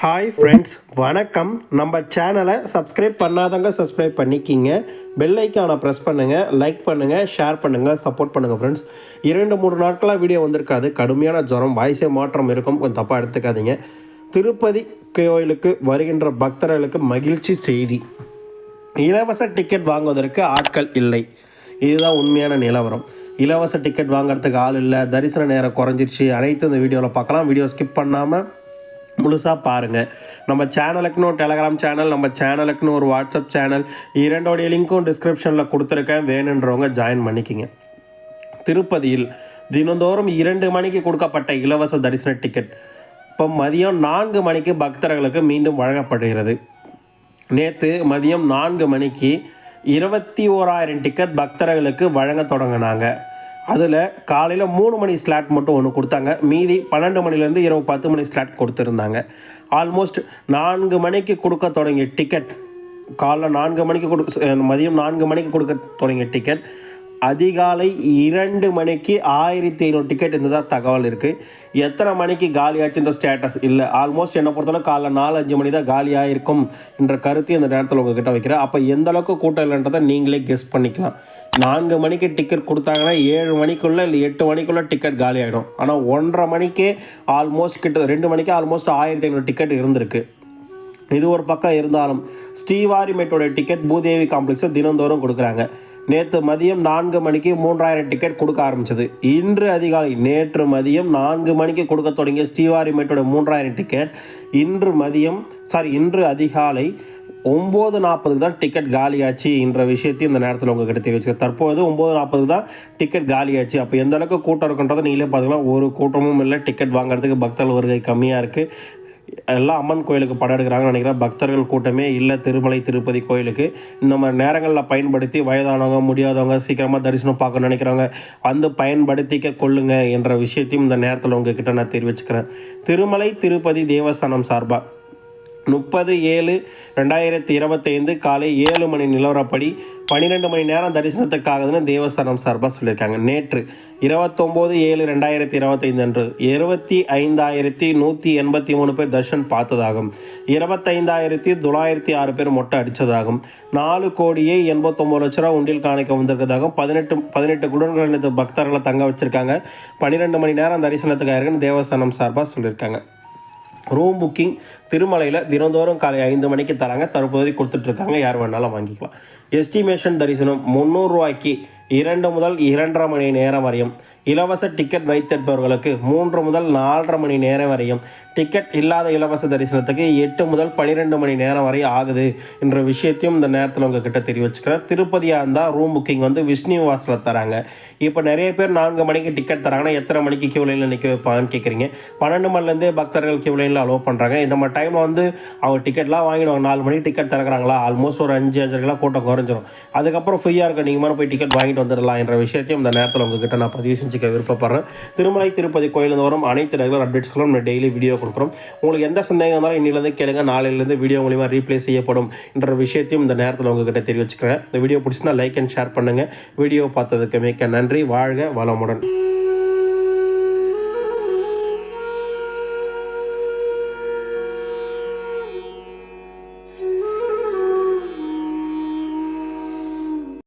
Hi friends, வணக்கம். நம்ம சேனலை சப்ஸ்கிரைப் பண்ணாதவங்க சப்ஸ்கிரைப் பண்ணிக்கிங்க. பெல் ஐக்கானை ப்ரெஸ் பண்ணுங்கள், லைக் பண்ணுங்கள், ஷேர் பண்ணுங்கள், சப்போர்ட் பண்ணுங்கள் ஃப்ரெண்ட்ஸ். 2-3 நாட்களாக வீடியோ வந்திருக்காது. கடுமையான ஜுரம், வாய்ஸே மாற்றம் இருக்கும், கொஞ்சம் தப்பாக எடுத்துக்காதீங்க. திருப்பதி கோயிலுக்கு வருகின்ற பக்தர்களுக்கு மகிழ்ச்சி செய்தி. இலவச டிக்கெட் வாங்குவதற்கு ஆட்கள் இல்லை. இதுதான் உண்மையான நிலவரம். இலவச டிக்கெட் வாங்குறதுக்கு ஆள் இல்லை, தரிசன நேரம் குறைஞ்சிருச்சு. அனைத்து இந்த வீடியோவில் பார்க்கலாம். வீடியோ ஸ்கிப் பண்ணாமல் முழுசாக பாருங்கள். நம்ம சேனலுக்குன்னு ஒரு டெலகிராம் சேனல், நம்ம சேனலுக்குன்னு ஒரு வாட்ஸ்அப் சேனல், இரண்டோடைய லிங்க்கும் டிஸ்கிரிப்ஷனில் கொடுத்துருக்கேன். வேணுன்றவங்க ஜாயின் பண்ணிக்கிங்க. திருப்பதியில் தினந்தோறும் 2 மணிக்கு கொடுக்கப்பட்ட இலவச தரிசன டிக்கெட் இப்போ மதியம் 4 மணிக்கு பக்தர்களுக்கு மீண்டும் வழங்கப்படுகிறது. நேற்று மதியம் 4 மணிக்கு 21,000 டிக்கெட் பக்தர்களுக்கு வழங்க தொடங்கினாங்க. அதில் காலையில் 3 மணி ஸ்லாட் மட்டும் ஒன்று கொடுத்தாங்க. மீதி 12 மணிலேருந்து இரவு 10 மணி ஸ்லாட் கொடுத்துருந்தாங்க. ஆல்மோஸ்ட் 4 மணிக்கு கொடுக்க தொடங்கிய டிக்கெட், காலைல 4 மணிக்கு மதியம் 4 மணிக்கு கொடுக்க தொடங்கிய டிக்கெட் அதிகாலை 2 மணிக்கு 1,500 டிக்கெட் இருந்ததாக தகவல் இருக்குது. எத்தனை மணிக்கு காலியாச்சுன்ற ஸ்டேட்டஸ் இல்லை. ஆல்மோஸ்ட் என்னை பொறுத்தவரை காலைல 4-5 மணி தான் காலியாக இருக்கும் என்ற கருத்து இந்த நேரத்தில் உங்ககிட்ட வைக்கிறேன். அப்போ எந்த அளவுக்கு கூட்டம் இல்லைன்றதை நீங்களே கெஸ் பண்ணிக்கலாம். 4 மணிக்கு டிக்கெட் கொடுத்தாங்கன்னா 7 மணிக்குள்ளே இல்லை 8 மணிக்குள்ளே டிக்கெட் காலி ஆகிடும். ஆனால் 1:30 மணிக்கே ஆல்மோஸ்ட் 2 மணிக்கு ஆல்மோஸ்ட் 1,500 டிக்கெட் இருந்திருக்கு. இது ஒரு பக்கம் இருந்தாலும் ஸ்ரீவாரிமேட்டோடைய டிக்கெட் பூதேவி காம்ப்ளெக்ஸை தினந்தோறும் கொடுக்குறாங்க. நேற்று மதியம் 4 மணிக்கு 3,000 டிக்கெட் கொடுக்க ஆரம்பித்தது. நேற்று மதியம் 4 மணிக்கு கொடுக்க தொடங்கிய ஸ்ரீவாரிமேட்டோட 3,000 டிக்கெட் இன்று அதிகாலை 9:40 தான் டிக்கெட் காலியாச்சு என்ற விஷயத்தையும் இந்த நேரத்தில் உங்கள்கிட்ட தெரிவிச்சுக்க. தற்போது 9:40 தான் டிக்கெட் காலியாச்சு. அப்போ எந்த அளவுக்கு கூட்டம் இருக்குன்றதை நீங்களே பார்த்துக்கலாம். ஒரு கூட்டமும் இல்லை. டிக்கெட் வாங்குறதுக்கு பக்தர்கள் வருகை கம்மியாக இருக்குது. எல்லாம் அம்மன் கோயிலுக்கு படம் எடுக்கிறாங்கன்னு நினைக்கிறேன். பக்தர்கள் கூட்டமே இல்லை திருமலை திருப்பதி கோயிலுக்கு. இந்த மாதிரி நேரங்களில் பயன்படுத்தி வயதானவங்க, முடியாதவங்க, சீக்கிரமாக தரிசனம் பார்க்க நினைக்கிறவங்க வந்து பயன்படுத்திக்க கொள்ளுங்க என்ற விஷயத்தையும் இந்த நேரத்தில் உங்ககிட்ட நான் தெரிவிச்சுக்கிறேன். திருமலை திருப்பதி தேவஸ்தானம் சார்பாக 30/7/2025 காலை 7 மணி நிலவரப்படி 12 மணி நேரம் தரிசனத்துக்காகன்னு தேவஸ்தானம் சார்பாக சொல்லியிருக்காங்க. நேற்று 29/7/2025 அன்று 25,183 பேர் தர்ஷன் பார்த்ததாகும். 25,906 பேர் மொட்டை அடித்ததாகும். 4,89,00,000 உண்டில் காணிக்க வந்திருக்கிறதாகவும் 18 குடோன்கள் பக்தர்களை தங்க வச்சுருக்காங்க. 12 மணி நேரம் தரிசனத்துக்காக இருக்குன்னு தேவஸ்தானம் சார்பாக சொல்லியிருக்காங்க. ரூம் புக்கிங் திருமலையில் தினந்தோறும் காலை 5 மணிக்கு தராங்க. தற்போது கொடுத்துட்ருக்காங்க. யார் வேணாலும் வாங்கிக்கலாம். எஸ்டிமேஷன் தரிசனம் 300 ரூபாய்க்கு 2 முதல் 2.5 மணி நேரம் வரையும். இலவச டிக்கெட் வைத்திருப்பவர்களுக்கு 3 முதல் 4.5 மணி நேரம் வரையும். டிக்கெட் இல்லாத இலவச தரிசனத்துக்கு 8 முதல் 12 மணி நேரம் வரை ஆகுது என்ற விஷயத்தையும் இந்த நேரத்தில் உங்ககிட்ட தெரிவிச்சுக்கிறேன். திருப்பதியாக இருந்தால் ரூம் புக்கிங் விஷ்ணுவாஸில் தராங்க. இப்போ நிறைய பேர் 4 மணிக்கு டிக்கெட் தராங்கன்னா எத்தனை மணிக்கு கியூ லைனில் நிற்க வைப்பான்னு கேட்குறீங்க. 12 மணிலேருந்தே பக்தர்கள் கியூ லைனில் அலோவ் பண்ணுறாங்க. இந்த மாதிரி டைமில் அவங்க டிக்கெட்லாம் வாங்கிடுவாங்க. 4 மணிக்கு டிக்கெட் திறக்கிறாங்களா, ஆல்மோஸ்ட் ஒரு 5-5 கூட்டம் குறைஞ்சிரும். அதுக்கப்புறம் ஃப்ரீயாக இருக்க நீங்கள் போய் டிக்கெட் வாங்கிட்டு வந்துடலாம் என்ற விஷயத்தையும் இந்த நேரத்தில் உங்ககிட்ட நான் பதிவு செஞ்சுக்க விருப்பப்படுறேன். திருமலை திருப்பதி கோயிலில் வரும் அனைத்து ரெகுலர் அப்டேட்ஸ்களும் நம்ம டெய்லி வீடியோ கொடுக்குறோம். உங்களுக்கு எந்த சந்தேகம் இருந்தாலும் இன்னிலேருந்து கேளுங்க. நாளையிலேருந்து வீடியோ மூலிமா ரீப்ளே செய்யப்படும் என்ற விஷயத்தையும் இந்த நேரத்தில் உங்ககிட்ட தெரிவிச்சுக்கிறேன். இந்த வீடியோ பிடிச்சிருந்தா லைக் அண்ட் ஷேர் பண்ணுங்கள். வீடியோ பார்த்ததுக்கு மிக்க நன்றி. வாழ்க வளமுடன்.